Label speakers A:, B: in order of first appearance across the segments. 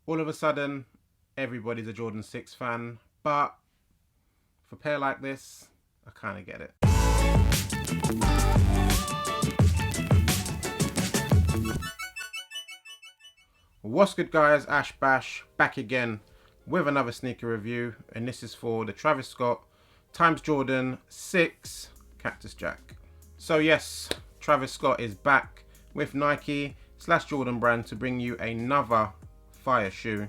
A: All of a sudden, everybody's a Jordan 6 fan, but for a pair like this, I kind of get it. What's good, guys? Ash Bash back again with another sneaker review, and this is for the Travis Scott times Jordan 6 Cactus Jack. So yes, Travis Scott is back with Nike / Jordan brand to bring you another fire shoe,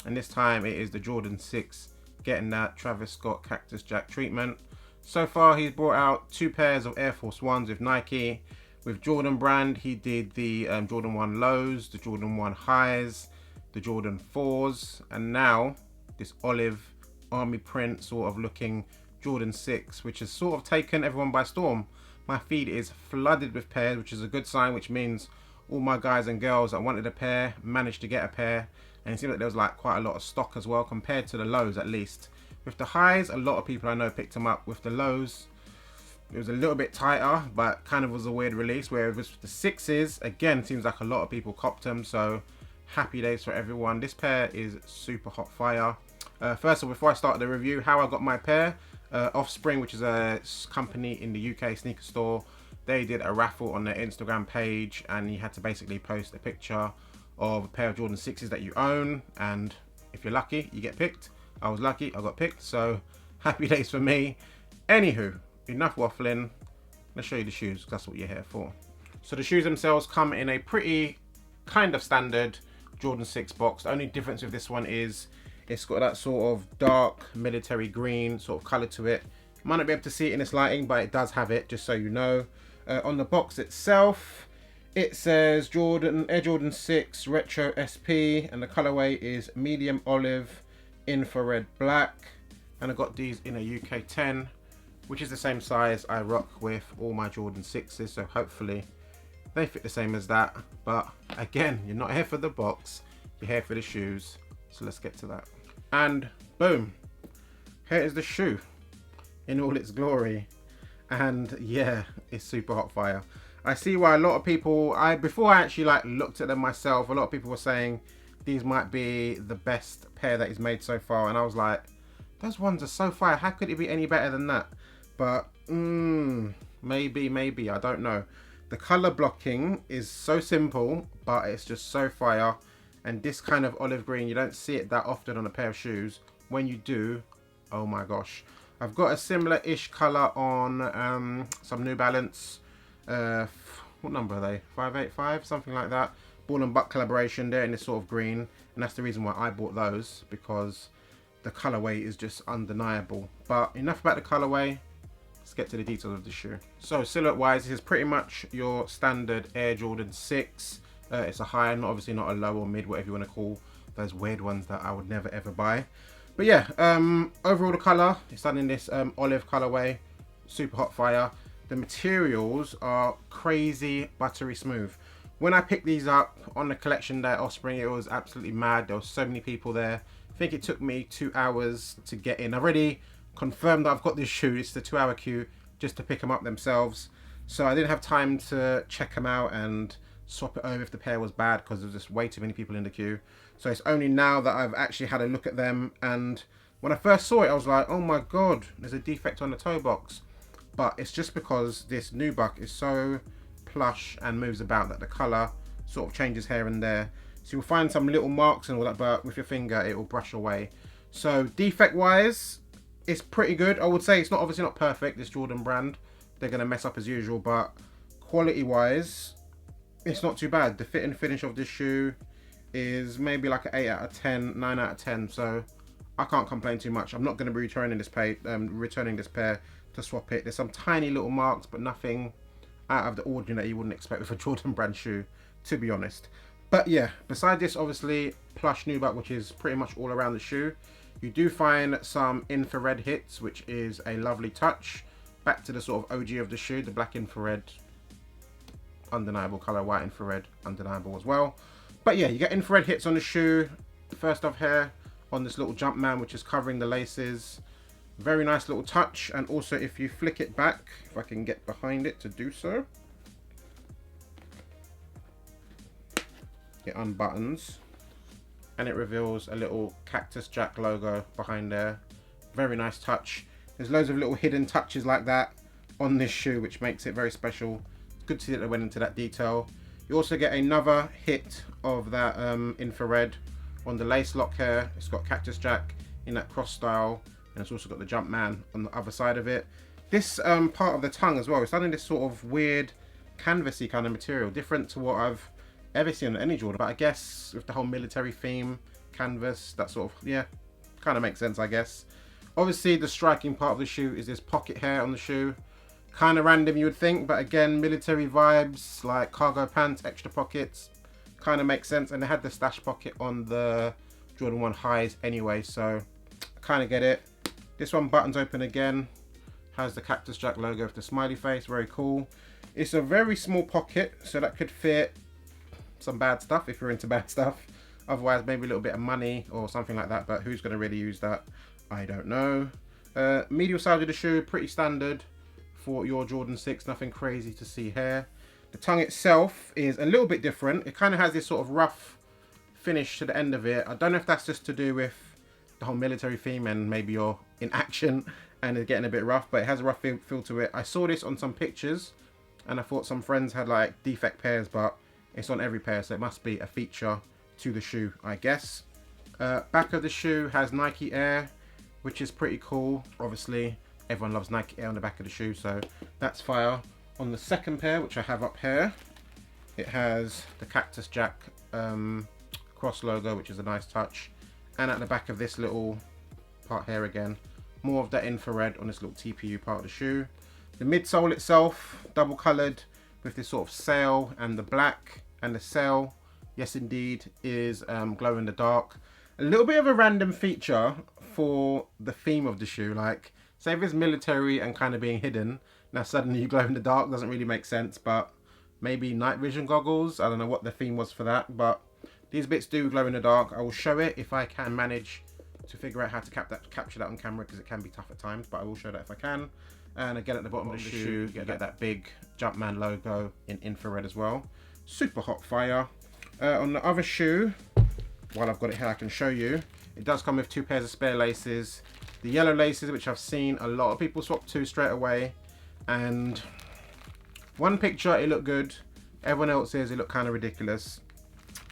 A: and this time it is the Jordan 6 getting that Travis Scott Cactus Jack treatment. So far he's brought out 2 pairs of Air Force 1s with Nike. With Jordan brand, he did the Jordan 1 lows, the Jordan 1 highs, the Jordan 4s, and now this olive army print sort of looking Jordan 6, which has sort of taken everyone by storm. My feed is flooded with pairs, which is a good sign, which means all my guys and girls that wanted a pair managed to get a pair, and it seems like there was like quite a lot of stock as well compared to the lows, at least. With the highs, a lot of people I know picked them up. With the lows, it was a little bit tighter, but kind of was a weird release. Whereas with the 6s, again, seems like a lot of people copped them, so happy days for everyone. This pair is super hot fire. First of all, before I start the review, how I got my pair, Offspring, which is a company in the UK sneaker store, they did a raffle on their Instagram page, and you had to basically post a picture of a pair of Jordan 6s that you own, and if you're lucky, you get picked. I was lucky, I got picked, so happy days for me. Anywho, enough waffling, let's show you the shoes, that's what you're here for. So the shoes themselves come in a pretty kind of standard Jordan 6 box. The only difference with this one is it's got that sort of dark military green sort of color to it. You might not be able to see it in this lighting, but it does have it, just so you know. On the box itself, it says Air Jordan 6 Retro SP, and the colorway is medium olive infrared black, and I got these in a UK 10, which is the same size I rock with all my Jordan 6s, so hopefully they fit the same as that. But again, you're not here for the box, you're here for the shoes, so let's get to that. And boom, here is the shoe in all its glory, and yeah, it's super hot fire. I see why a lot of people, before I actually like looked at them myself, a lot of people were saying these might be the best pair that he's made so far, and I was like, those ones are so fire, how could it be any better than that? But maybe, I don't know. The color blocking is so simple, but it's just so fire. And this kind of olive green, you don't see it that often on a pair of shoes. When you do, oh my gosh. I've got a similar-ish color on some New Balance. What number are they? 585, something like that. Ball and Buck collaboration. They're in this sort of green, and that's the reason why I bought those, because the colorway is just undeniable. But enough about the colorway. Let's get to the details of the shoe. So silhouette wise, this is pretty much your standard Air Jordan 6. It's a high, obviously not a low or mid, whatever you want to call those weird ones that I would never ever buy. But yeah, overall the color, it's done in this olive colorway, super hot fire. The materials are crazy buttery smooth. When I picked these up on the collection day at Offspring, it was absolutely mad. There were so many people there. I think it took me 2 hours to get in. I've already confirmed that I've got this shoe. It's the 2-hour queue just to pick them up themselves. So I didn't have time to check them out and swap it over if the pair was bad, because there was just way too many people in the queue. So it's only now that I've actually had a look at them, and when I first saw it I was like, oh my god, there's a defect on the toe box. But it's just because this nubuck is so plush and moves about that the color sort of changes here and there. So you'll find some little marks and all that, but with your finger it will brush away. So defect wise, it's pretty good. I would say it's not obviously not perfect, this Jordan brand. They're going to mess up as usual, but quality wise, it's not too bad. The fit and finish of this shoe is maybe like an 8 out of 10, 9 out of 10. So I can't complain too much. I'm not going to be returning this pair to swap it. There's some tiny little marks, but nothing out of the ordinary that you wouldn't expect with a Jordan brand shoe, to be honest. But yeah, beside this, obviously, plush nubuck, which is pretty much all around the shoe. You do find some infrared hits, which is a lovely touch. Back to the sort of OG of the shoe, the black infrared, undeniable color, white infrared, undeniable as well. But yeah, you get infrared hits on the shoe. First off here, on this little jump man, which is covering the laces. Very nice little touch. And also if you flick it back, if I can get behind it to do so, it unbuttons. and it reveals a little Cactus Jack logo behind there. Very nice touch. There's loads of little hidden touches like that on this shoe, which makes it very special. It's good to see that they went into that detail. You also get another hit of that infrared on the lace lock here. It's got Cactus Jack in that cross style, and it's also got the Jumpman on the other side of it. This part of the tongue as well, it's done in this sort of weird canvasy kind of material, different to what I've ever seen on any Jordan. But I guess with the whole military theme, canvas, that sort of, yeah, kind of makes sense, I guess. Obviously, the striking part of the shoe is this pocket hair on the shoe. Kind of random, you would think, but again, military vibes, like cargo pants, extra pockets, kind of makes sense. And they had the stash pocket on the Jordan 1 highs anyway, so I kind of get it. This one buttons open again, has the Cactus Jack logo with the smiley face, very cool. It's a very small pocket, so that could fit some bad stuff if you're into bad stuff. Otherwise, maybe a little bit of money or something like that, but who's going to really use that? I don't know. Medial side of the shoe, pretty standard for your Jordan 6, nothing crazy to see here. The tongue itself is a little bit different. It kind of has this sort of rough finish to the end of it. I don't know if that's just to do with the whole military theme and maybe you're in action and it's getting a bit rough, but it has a rough feel to it. I saw this on some pictures and I thought some friends had like defect pairs, but it's on every pair, so it must be a feature to the shoe, I guess. Back of the shoe has Nike Air, which is pretty cool. Obviously, everyone loves Nike Air on the back of the shoe, so that's fire. On the second pair, which I have up here, it has the Cactus Jack cross logo, which is a nice touch. And at the back of this little part here again, more of that infrared on this little TPU part of the shoe. The midsole itself, double coloured with this sort of sail and the black, and the sail, yes indeed, is glow in the dark. A little bit of a random feature for the theme of the shoe, like say if it's military and kind of being hidden, now suddenly you glow in the dark, doesn't really make sense, but maybe night vision goggles, I don't know what the theme was for that, but these bits do glow in the dark. I will show it if I can manage to figure out how to capture that on camera, because it can be tough at times, but I will show that if I can. And again at the bottom of the shoe, you get that big Jumpman logo in infrared as well. Super hot fire. On the other shoe, while I've got it here, I can show you. It does come with 2 pairs of spare laces. The yellow laces, which I've seen a lot of people swap to straight away. And one picture, it looked good. Everyone else's, it looked kind of ridiculous.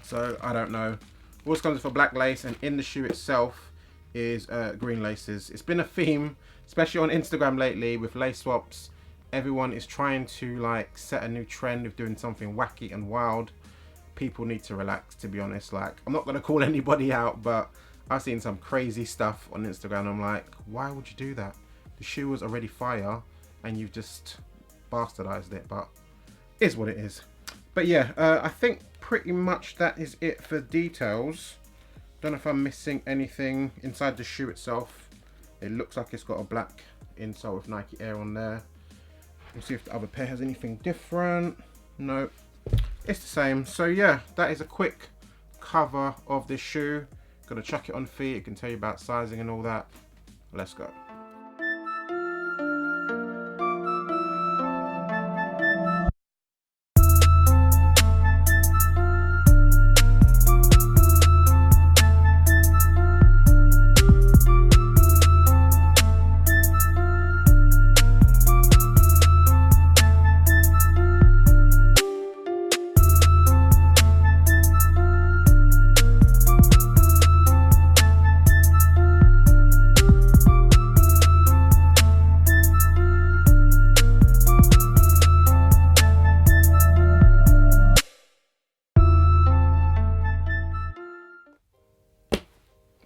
A: So, I don't know. Also comes with a black lace, and in the shoe itself is green laces. It's been a theme, especially on Instagram lately, with lace swaps. Everyone is trying to like set a new trend of doing something wacky and wild. People need to relax, to be honest. Like, I'm not going to call anybody out, but I've seen some crazy stuff on Instagram. I'm like, why would you do that? The shoe was already fire and you've just bastardized it, but it is what it is. But yeah, I think pretty much that is it for details. Don't know if I'm missing anything inside the shoe itself. It looks like it's got a black insole with Nike Air on there. We'll see if the other pair has anything different. No, it's the same. So yeah, that is a quick cover of this shoe. Gonna chuck it on feet. It can tell you about sizing and all that. Let's go.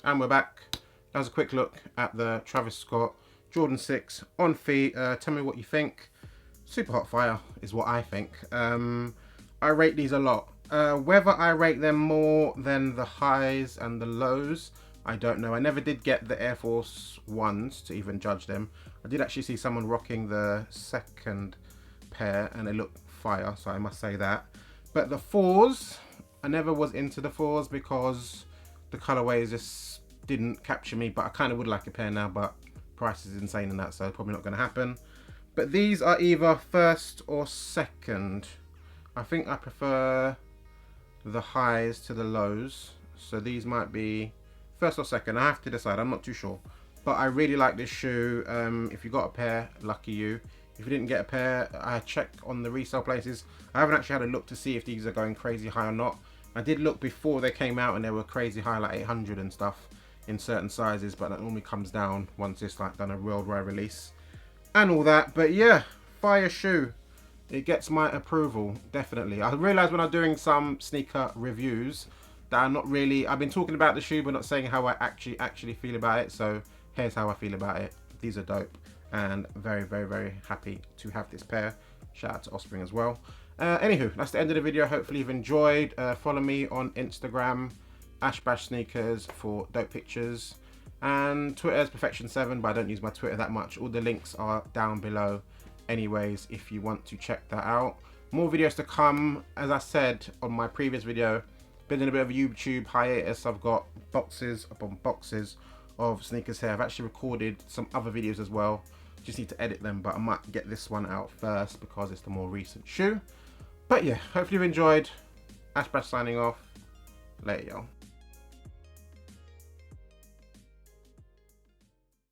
A: And we're back. That was a quick look at the Travis Scott Jordan 6 on feet. Tell me what you think. Super hot fire is what I think. I rate these a lot. Whether I rate them more than the highs and the lows, I don't know. I never did get the Air Force Ones to even judge them. I did actually see someone rocking the second pair and they looked fire, so I must say that. But the 4s, I never was into the 4s because the colorways just didn't capture me, but I kind of would like a pair now, but price is insane in that, so probably not going to happen. But these are either first or second. I think I prefer the highs to the lows, So these might be first or second. I have to decide. I'm not too sure. But I really like this shoe. If you got a pair, lucky you. If you didn't get a pair, I checked on the resale places. I haven't actually had a look to see if these are going crazy high or not. I did look before they came out and they were crazy high, like 800 and stuff in certain sizes, but that normally comes down once it's like done a worldwide release and all that. But yeah, fire shoe. It gets my approval, definitely. I realized when I'm doing some sneaker reviews that I'm not really, I've been talking about the shoe but not saying how I actually feel about it. So here's how I feel about it. These are dope and very, very, very happy to have this pair. Shout out to Offspring as well. Anywho, that's the end of the video. Hopefully you've enjoyed. Follow me on Instagram, @ashbashsneakers, for dope pictures. And Twitter's Perfection7, but I don't use my Twitter that much. All the links are down below anyways, if you want to check that out. More videos to come. As I said on my previous video, been in a bit of a YouTube hiatus. I've got boxes upon boxes of sneakers here. I've actually recorded some other videos as well. Just need to edit them, but I might get this one out first because it's the more recent shoe. But yeah, hopefully you've enjoyed. Ashbash signing off. Later, y'all.